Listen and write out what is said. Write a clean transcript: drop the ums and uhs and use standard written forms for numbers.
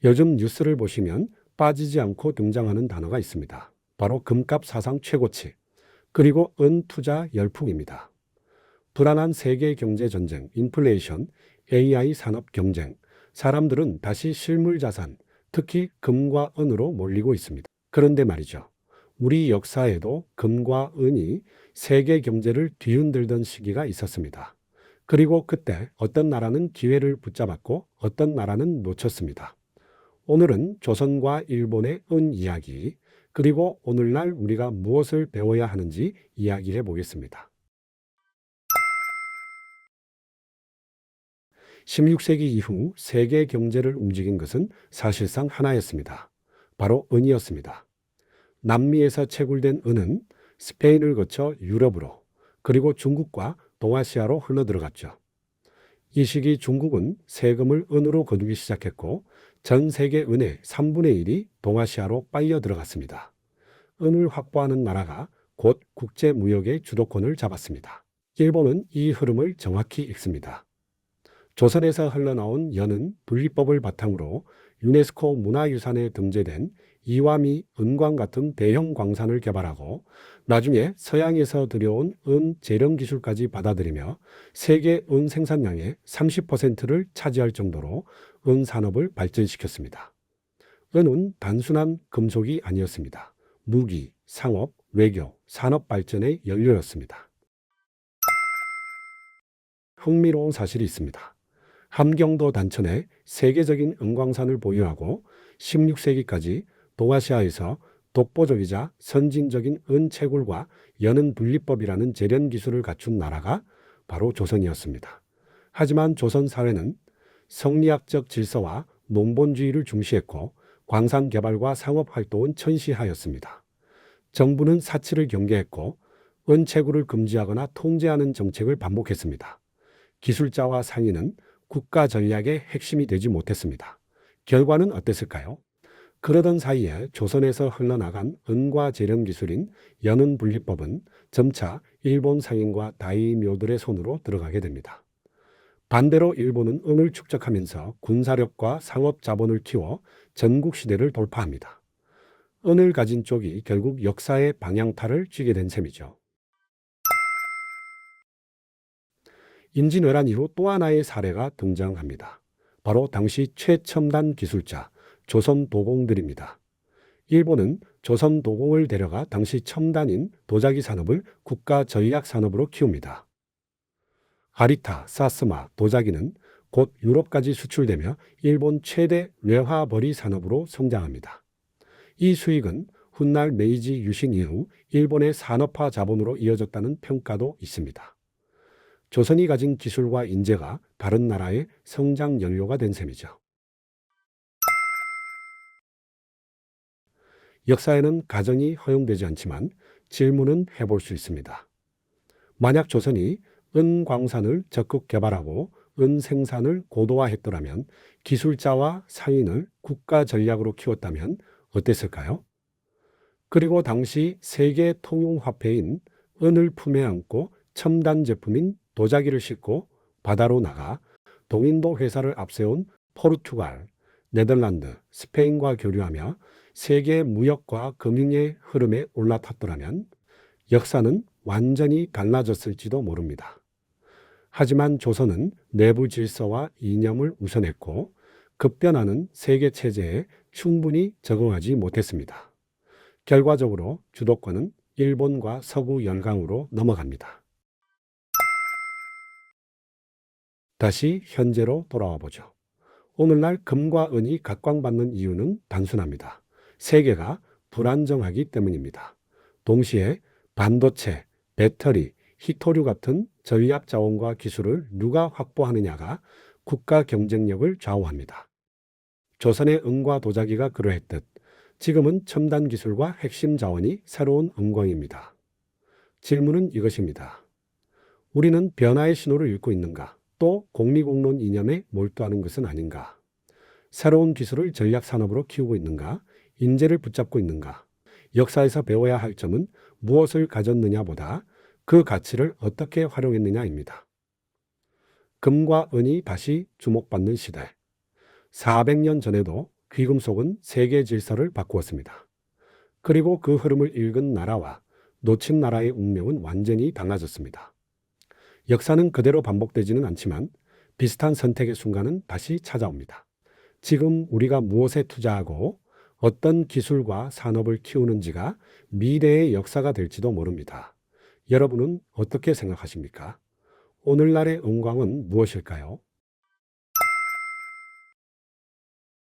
요즘 뉴스를 보시면 빠지지 않고 등장하는 단어가 있습니다. 바로 금값 사상 최고치, 그리고 은 투자 열풍입니다. 불안한 세계 경제 전쟁, 인플레이션, AI 산업 경쟁, 사람들은 다시 실물 자산, 특히 금과 은으로 몰리고 있습니다. 그런데 말이죠. 우리 역사에도 금과 은이 세계 경제를 뒤흔들던 시기가 있었습니다. 그리고 그때 어떤 나라는 기회를 붙잡았고 어떤 나라는 놓쳤습니다. 오늘은 조선과 일본의 은 이야기, 그리고 오늘날 우리가 무엇을 배워야 하는지 이야기해 보겠습니다. 16세기 이후 세계 경제를 움직인 것은 사실상 하나였습니다. 바로 은이었습니다. 남미에서 채굴된 은은 스페인을 거쳐 유럽으로, 그리고 중국과 동아시아로 흘러들어갔죠. 이 시기 중국은 세금을 은으로 거두기 시작했고 전 세계 은의 3분의 1이 동아시아로 빨려 들어갔습니다. 은을 확보하는 나라가 곧 국제 무역의 주도권을 잡았습니다. 일본은 이 흐름을 정확히 읽습니다. 조선에서 흘러나온 연은 분리법을 바탕으로 유네스코 문화유산에 등재된 이와미 은광 같은 대형 광산을 개발하고 나중에 서양에서 들여온 은 재련 기술까지 받아들이며 세계 은 생산량의 30%를 차지할 정도로 은 산업을 발전시켰습니다. 은은 단순한 금속이 아니었습니다. 무기, 상업, 외교, 산업 발전의 연료였습니다. 흥미로운 사실이 있습니다. 함경도 단천에 세계적인 은광산을 보유하고 16세기까지 동아시아에서 독보적이자 선진적인 은 채굴과 연은 분리법이라는 재련 기술을 갖춘 나라가 바로 조선이었습니다. 하지만 조선 사회는 성리학적 질서와 농본주의를 중시했고 광산 개발과 상업 활동은 천시하였습니다. 정부는 사치를 경계했고 은 채굴을 금지하거나 통제하는 정책을 반복했습니다. 기술자와 상인은 국가 전략의 핵심이 되지 못했습니다. 결과는 어땠을까요? 그러던 사이에 조선에서 흘러나간 은과 재련 기술인 연은 분리법은 점차 일본 상인과 다이묘들의 손으로 들어가게 됩니다. 반대로 일본은 은을 축적하면서 군사력과 상업 자본을 키워 전국 시대를 돌파합니다. 은을 가진 쪽이 결국 역사의 방향타를 쥐게 된 셈이죠. 임진왜란 이후 또 하나의 사례가 등장합니다. 바로 당시 최첨단 기술자 조선도공들입니다. 일본은 조선도공을 데려가 당시 첨단인 도자기 산업을 국가 전략 산업으로 키웁니다. 아리타, 사스마, 도자기는 곧 유럽까지 수출되며 일본 최대 외화벌이 산업으로 성장합니다. 이 수익은 훗날 메이지 유신 이후 일본의 산업화 자본으로 이어졌다는 평가도 있습니다. 조선이 가진 기술과 인재가 다른 나라의 성장 연료가 된 셈이죠. 역사에는 가정이 허용되지 않지만 질문은 해볼 수 있습니다. 만약 조선이 은광산을 적극 개발하고 은 생산을 고도화했더라면, 기술자와 상인을 국가 전략으로 키웠다면 어땠을까요? 그리고 당시 세계 통용화폐인 은을 품에 안고 첨단 제품인 도자기를 싣고 바다로 나가 동인도 회사를 앞세운 포르투갈, 네덜란드, 스페인과 교류하며 세계 무역과 금융의 흐름에 올라탔더라면 역사는 완전히 달라졌을지도 모릅니다. 하지만 조선은 내부 질서와 이념을 우선했고 급변하는 세계 체제에 충분히 적응하지 못했습니다. 결과적으로 주도권은 일본과 서구 열강으로 넘어갑니다. 다시 현재로 돌아와 보죠. 오늘날 금과 은이 각광받는 이유는 단순합니다. 세계가 불안정하기 때문입니다. 동시에 반도체, 배터리, 희토류 같은 전략 자원과 기술을 누가 확보하느냐가 국가 경쟁력을 좌우합니다. 조선의 은과 도자기가 그러했듯 지금은 첨단 기술과 핵심 자원이 새로운 은광입니다. 질문은 이것입니다. 우리는 변화의 신호를 읽고 있는가? 또 공리공론 이념에 몰두하는 것은 아닌가? 새로운 기술을 전략 산업으로 키우고 있는가? 인재를 붙잡고 있는가? 역사에서 배워야 할 점은 무엇을 가졌느냐보다 그 가치를 어떻게 활용했느냐입니다. 금과 은이 다시 주목받는 시대. 400년 전에도 귀금속은 세계 질서를 바꾸었습니다. 그리고 그 흐름을 읽은 나라와 놓친 나라의 운명은 완전히 달라졌습니다. 역사는 그대로 반복되지는 않지만 비슷한 선택의 순간은 다시 찾아옵니다. 지금 우리가 무엇에 투자하고 어떤 기술과 산업을 키우는지가 미래의 역사가 될지도 모릅니다. 여러분은 어떻게 생각하십니까? 오늘날의 은광은 무엇일까요?